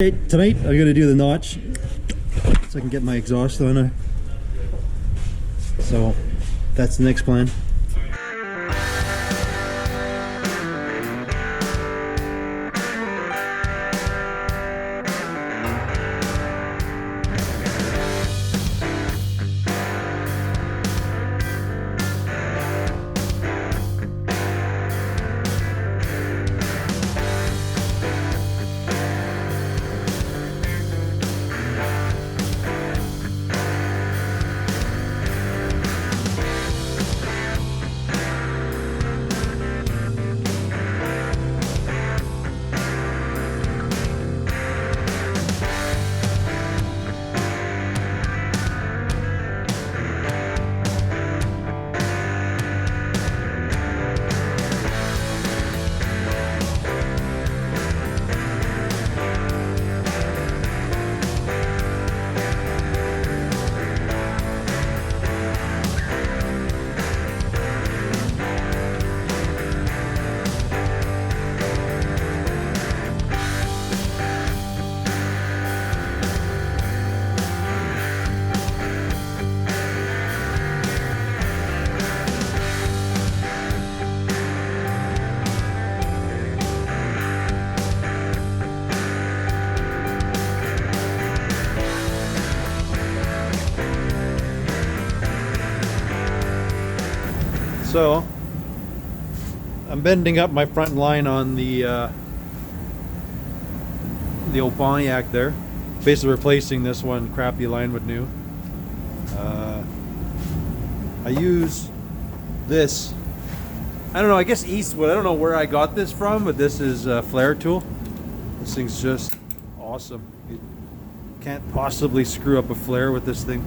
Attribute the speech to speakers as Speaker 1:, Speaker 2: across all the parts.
Speaker 1: Tonight I'm going to do the notch so I can get my exhaust on it. So that's the next plan. So I'm bending up my front line on the old Pontiac there, basically replacing this one crappy line with new. I use this, I don't know, I guess Eastwood. I don't know where I got this from, but this is a flare tool. This thing's just awesome. You can't possibly screw up a flare with this thing.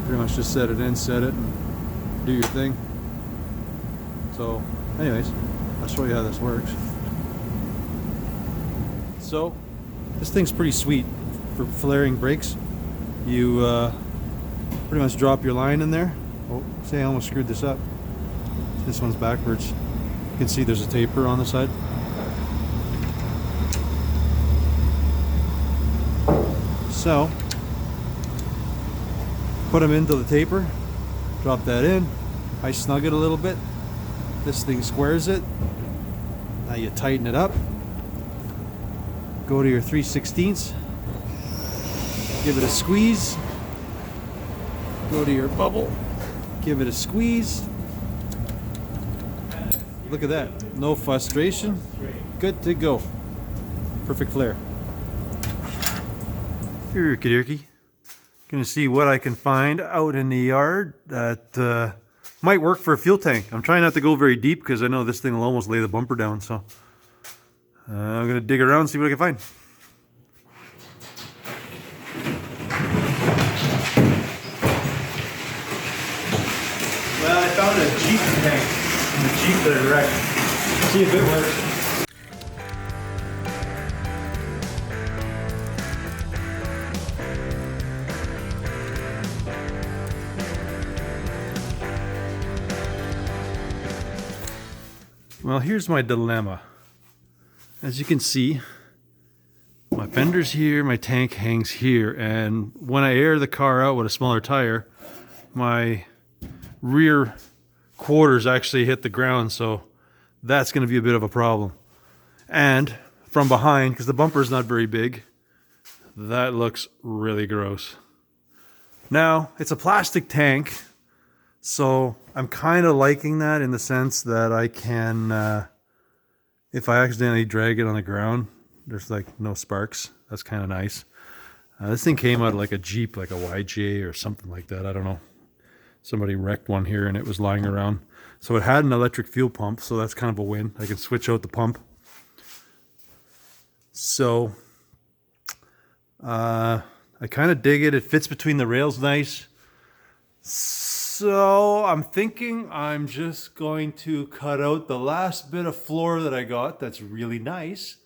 Speaker 1: Pretty much just set it in, set it, and do your thing. So anyways, I'll show you how this works. So this thing's pretty sweet for flaring brakes. You pretty much drop your line in there. Oh, see, I almost screwed this up. This one's backwards. You can see there's a taper on the side. So put them into the taper, drop that in, I snug it a little bit, this thing squares it, now you tighten it up, go to your 3/16, give it a squeeze, go to your bubble, give it a squeeze, look at that, no frustration, good to go, perfect flare. Here, Kadirki. Gonna see what I can find out in the yard that might work for a fuel tank. I'm trying not to go very deep because I know this thing will almost lay the bumper down, so I'm gonna dig around and see what I can find. Well, I found a Jeep tank in the Jeep that I wrecked. See if it works. Well, here's my dilemma. As you can see, my fender's here, my tank hangs here, and when I air the car out with a smaller tire, my rear quarters actually hit the ground, so that's going to be a bit of a problem. And from behind, because the bumper's not very big, that looks really gross. Now, it's a plastic tank, so I'm kind of liking that in the sense that I can, if I accidentally drag it on the ground, there's like no sparks. That's kind of nice. This thing came out of like a Jeep, like a YJ or something like that. I don't know. Somebody wrecked one here and it was lying around. So it had an electric fuel pump, so that's kind of a win. I can switch out the pump. So I kind of dig it. It fits between the rails nice. So I'm thinking I'm just going to cut out the last bit of floor that I got that's really nice,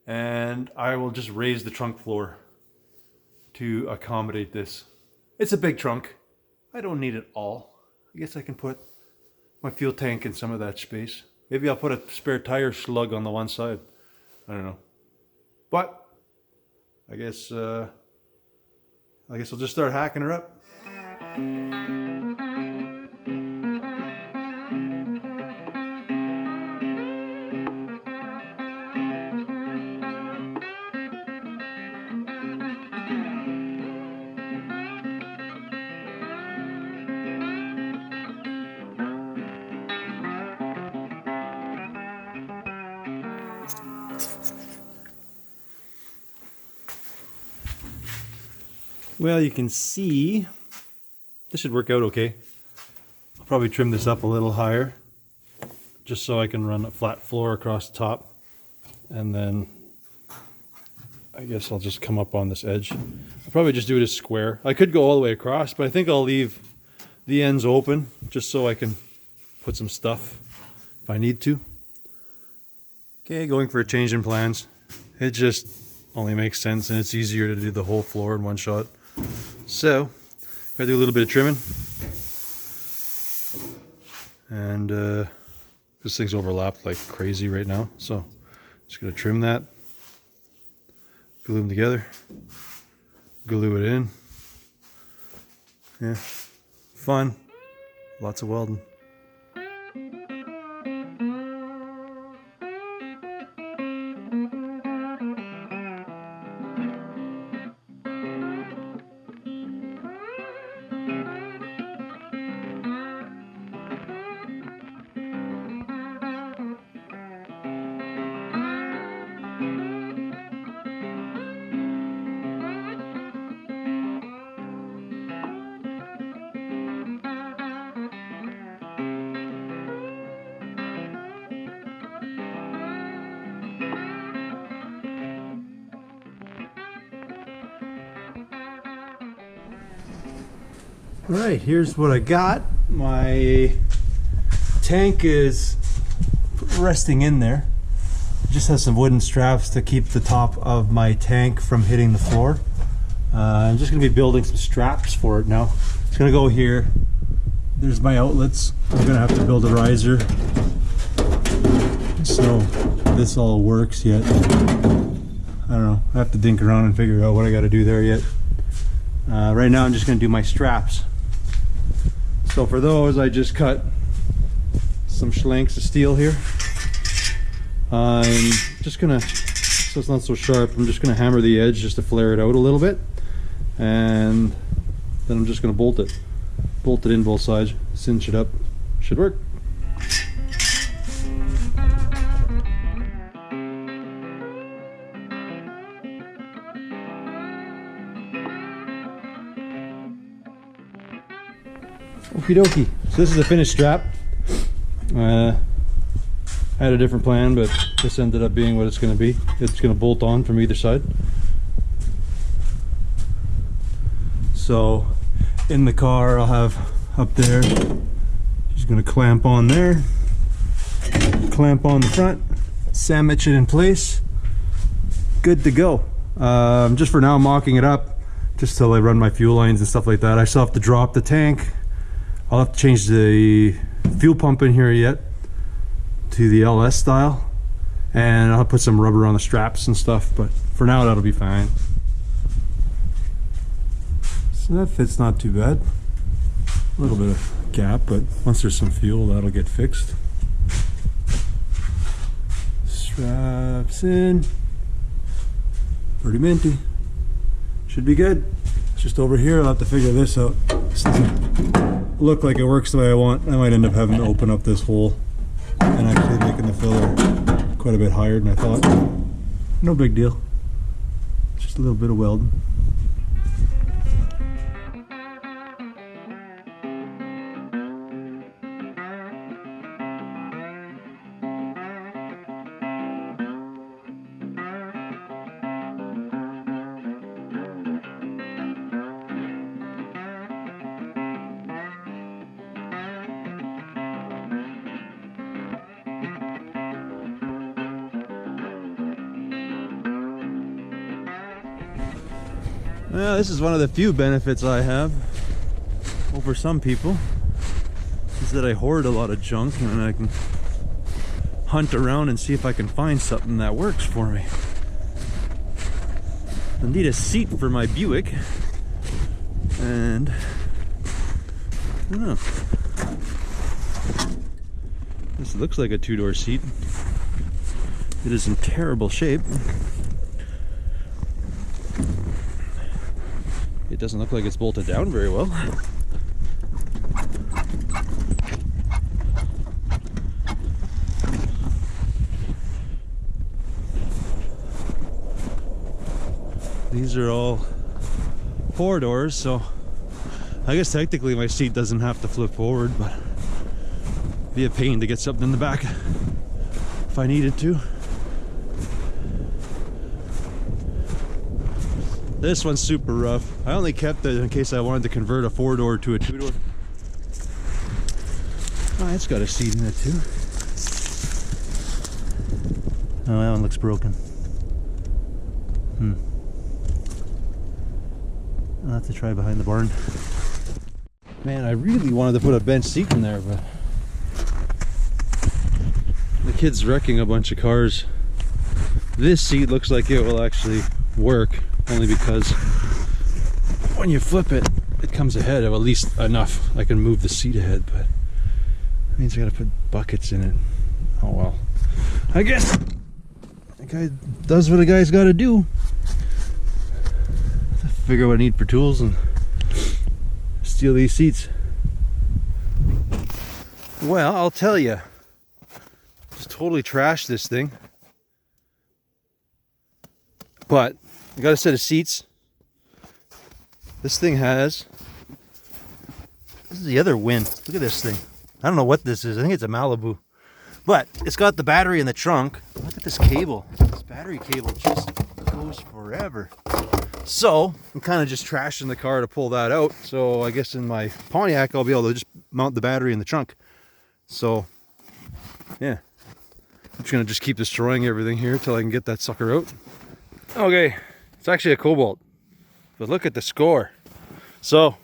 Speaker 1: and I will just raise the trunk floor to accommodate this. It's a big trunk. I don't need it all. I guess I can put my fuel tank in some of that space. Maybe I'll put a spare tire slug on the one side. I don't know. But I guess I'll just start hacking her up. Well, you can see this should work out okay. I'll probably trim this up a little higher just so I can run a flat floor across the top, and then I guess I'll just come up on this edge. I'll probably just do it as square. I could go all the way across, but I think I'll leave the ends open just so I can put some stuff if I need to. Okay, going for a change in plans. It just only makes sense, and it's easier to do the whole floor in one shot. So, gotta do a little bit of trimming. And this thing's overlapped like crazy right now, so just gonna trim that, glue them together, glue it in. Yeah, fun, lots of welding. Alright, here's what I got. My tank is resting in there. It just has some wooden straps to keep the top of my tank from hitting the floor. I'm just going to be building some straps for it now. It's going to go here. There's my outlets. I'm going to have to build a riser. So this all works yet. I don't know. I have to think around and figure out what I got to do there yet. Right now I'm just going to do my straps. So for those, I just cut some schlenks of steel here. I'm just gonna, so it's not so sharp, I'm just gonna hammer the edge just to flare it out a little bit, and then I'm just gonna bolt it in both sides, cinch it up. Should work. Okie dokie. So this is a finished strap. I had a different plan, but this ended up being what it's going to be. It's going to bolt on from either side. So in the car I'll have up there, just going to clamp on there, clamp on the front, sandwich it in place, good to go. Just for now I'm mocking it up just till I run my fuel lines and stuff like that. I still have to drop the tank. I'll have to change the fuel pump in here yet to the LS style, and I'll put some rubber on the straps and stuff, but for now that'll be fine. So that fits not too bad. A little bit of gap, but once there's some fuel that'll get fixed. Straps in. Pretty minty. Should be good. It's just over here I'll have to figure this out. This doesn't look like it works the way I want. I might end up having to open up this hole and actually making the filler quite a bit higher than I thought. No big deal. Just a little bit of welding. Well, this is one of the few benefits I have over some people, is that I hoard a lot of junk and I can hunt around and see if I can find something that works for me. I need a seat for my Buick, and I don't know. This looks like a two-door seat. It is in terrible shape. It doesn't look like it's bolted down very well. These are all 4 doors, so I guess technically my seat doesn't have to flip forward, but it'd be a pain to get something in the back if I needed to. This one's super rough. I only kept it in case I wanted to convert a 4-door to a 2-door. Oh, it's got a seat in it too. Oh, that one looks broken. I'll have to try behind the barn. Man, I really wanted to put a bench seat in there, but the kid's wrecking a bunch of cars. This seat looks like it will actually work, only because when you flip it, it comes ahead of at least enough. I can move the seat ahead, but that means I gotta put buckets in it. Oh well. I guess the guy does what a guy's gotta do. Figure out what I need for tools and steal these seats. Well, I'll tell you, just totally trashed this thing. But I got a set of seats. This thing has, this is the other wind. Look at this thing. I don't know what this is. I think it's a Malibu. But it's got the battery in the trunk. Look at this cable. This battery cable just goes forever. So I'm kind of just trashing the car to pull that out. So I guess in my Pontiac I'll be able to just mount the battery in the trunk. So yeah, I'm just gonna just keep destroying everything here till I can get that sucker out. Okay, it's actually a Cobalt, but look at the score. So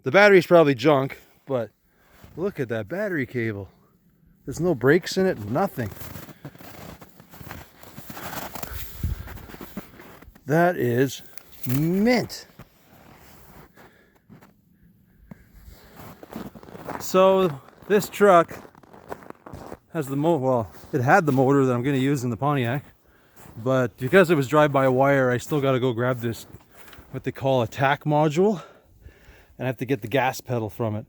Speaker 1: the battery's probably junk, but look at that battery cable. There's no brakes in it, nothing. That is mint. So this truck has the well, it had the motor that I'm going to use in the Pontiac, but because it was drive-by-wire, I still got to go grab this, what they call a tack module, and I have to get the gas pedal from it.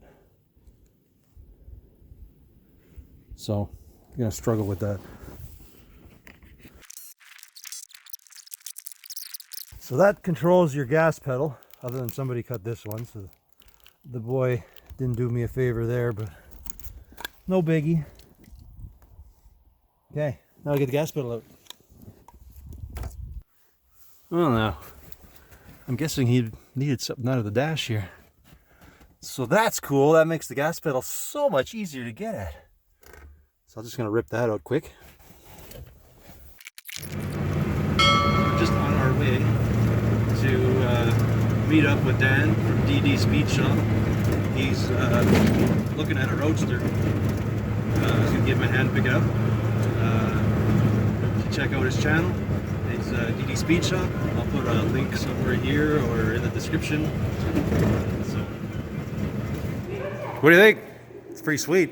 Speaker 1: So I'm going to struggle with that. So that controls your gas pedal, other than somebody cut this one, so the boy didn't do me a favor there, but no biggie. Okay, now I get the gas pedal out. Well, now, I'm guessing he needed something out of the dash here. So that's cool, that makes the gas pedal so much easier to get at. So I'm just gonna rip that out quick. Just on our way to meet up with Dan from DD Speed Shop. He's looking at a Roadster. I was gonna give him a hand pick it up. You should check out his channel. It's DD Speed Shop. I'll put a link somewhere here or in the description. So, what do you think? It's pretty sweet.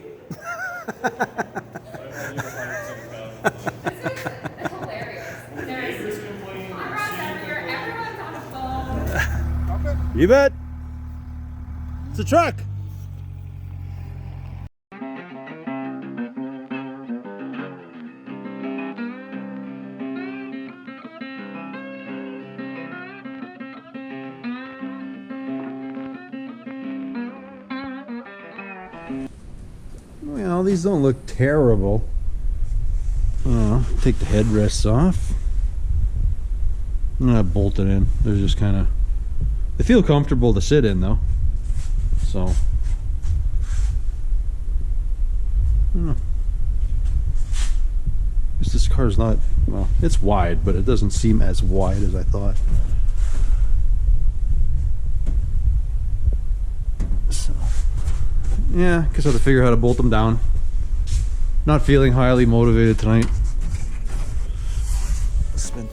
Speaker 1: You bet. It's a truck. Well, these don't look terrible. Take the headrests off. I'm gonna bolt it in. They're just kind of, they feel comfortable to sit in though. So, I don't know. This car's not, well, it's wide, but it doesn't seem as wide as I thought. So, yeah, guess I have to figure out how to bolt them down. Not feeling highly motivated tonight.
Speaker 2: Spent